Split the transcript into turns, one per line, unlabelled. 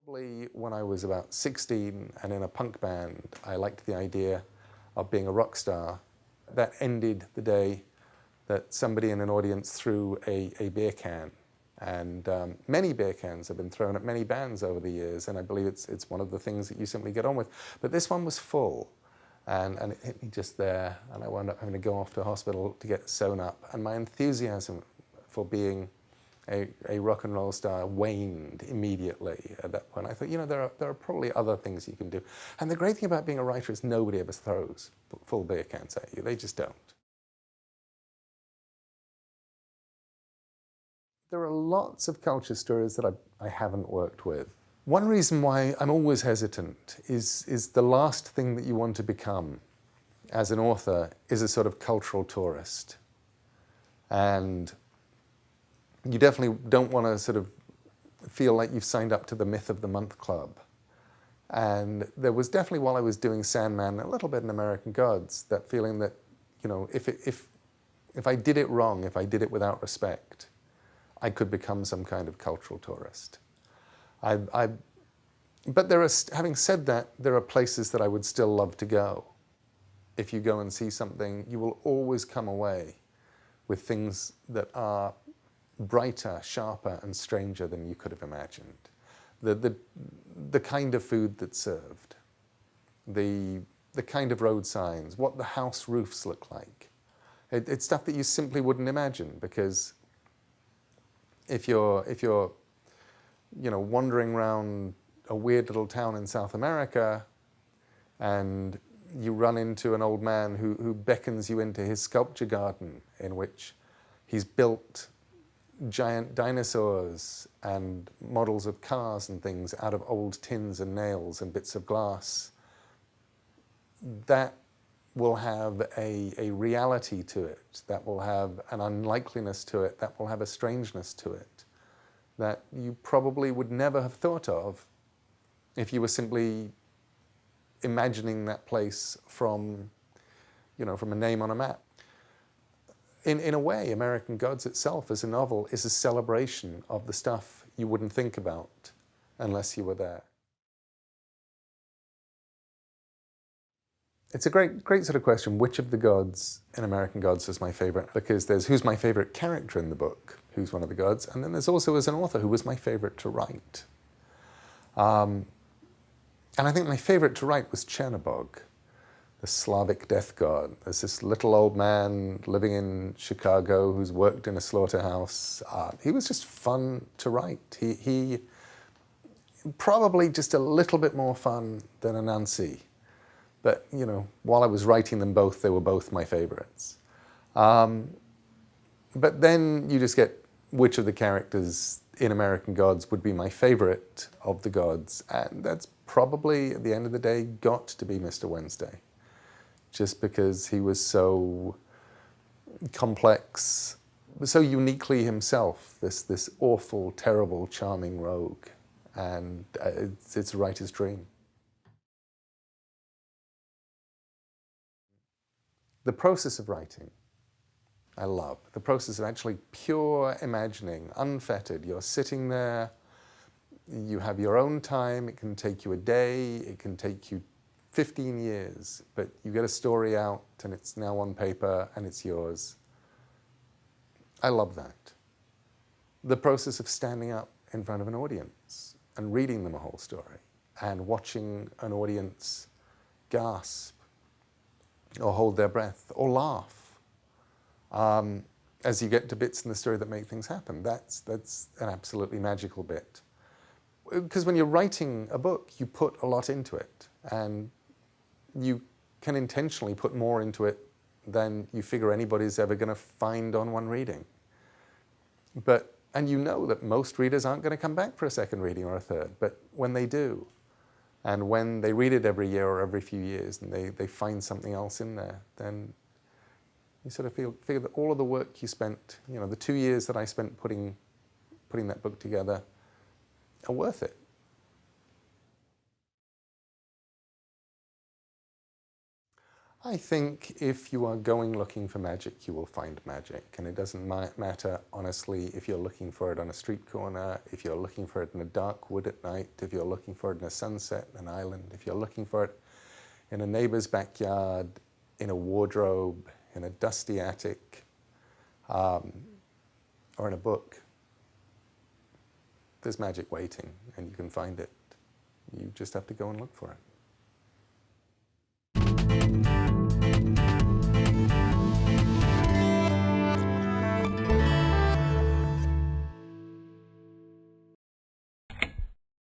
Probably when I was about 16 and in a punk band, I liked the idea of being a rock star. That ended the day that somebody in an audience threw a beer can. And many beer cans have been thrown at many bands over the years, and I believe it's one of the things that you simply get on with. But this one was full, and it hit me just there, and I wound up having to go off to hospital to get sewn up. And my enthusiasm for being a rock and roll star waned immediately at that point. I thought, you know, there are probably other things you can do. And the great thing about being a writer is nobody ever throws full beer cans at you. They just don't. There are lots of culture stories that I haven't worked with. One reason why I'm always hesitant is the last thing that you want to become as an author is a sort of cultural tourist. And you definitely don't want to sort of feel like you've signed up to the Myth of the Month Club. And there was definitely, while I was doing Sandman, a little bit in American Gods, that feeling that, you know, if I did it wrong, if I did it without respect, I could become some kind of cultural tourist. But having said that, there are places that I would still love to go. If you go and see something, you will always come away with things that are brighter, sharper, and stranger than you could have imagined. The kind of food that's served, the kind of road signs, what the house roofs look like. It's stuff that you simply wouldn't imagine, because if you're you know, wandering around a weird little town in South America and you run into an old man who beckons you into his sculpture garden, in which he's built giant dinosaurs and models of cars and things out of old tins and nails and bits of glass, that will have a reality to it, that will have an unlikeliness to it, that will have a strangeness to it, that you probably would never have thought of if you were simply imagining that place from, you know, from a name on a map. In a way, American Gods itself as a novel is a celebration of the stuff you wouldn't think about unless you were there. It's a great sort of question. Which of the gods in American Gods is my favorite? Because there's who's my favorite character in the book, who's one of the gods, and then there's also, as an author, who was my favorite to write. And I think my favorite to write was Chernobog, the Slavic death god. There's this little old man living in Chicago who's worked in a slaughterhouse. He was just fun to write. He probably just a little bit more fun than Anansi. But, you know, while I was writing them both, they were both my favorites. But then you just get which of the characters in American Gods would be my favorite of the gods. And that's probably, at the end of the day, got to be Mr. Wednesday. Just because he was so complex, so uniquely himself, this awful, terrible, charming rogue. And it's a writer's dream. The process of writing, I love. The process of actually pure imagining, unfettered. You're sitting there, you have your own time. It can take you a day, it can take you 15 years, but you get a story out and it's now on paper and it's yours. I love that. The process of standing up in front of an audience and reading them a whole story and watching an audience gasp or hold their breath or laugh as you get to bits in the story that make things happen. That's an absolutely magical bit. Because when you're writing a book, you put a lot into it, and you can intentionally put more into it than you figure anybody's ever going to find on one reading. And you know that most readers aren't going to come back for a second reading or a third, but when they do, and when they read it every year or every few years and they find something else in there, then you sort of feel that all of the work you spent, you know, the 2 years that I spent putting that book together are worth it. I think if you are going looking for magic, you will find magic. And it doesn't matter, honestly, if you're looking for it on a street corner, if you're looking for it in a dark wood at night, if you're looking for it in a sunset, an island, if you're looking for it in a neighbor's backyard, in a wardrobe, in a dusty attic, or in a book. There's magic waiting, and you can find it. You just have to go and look for it.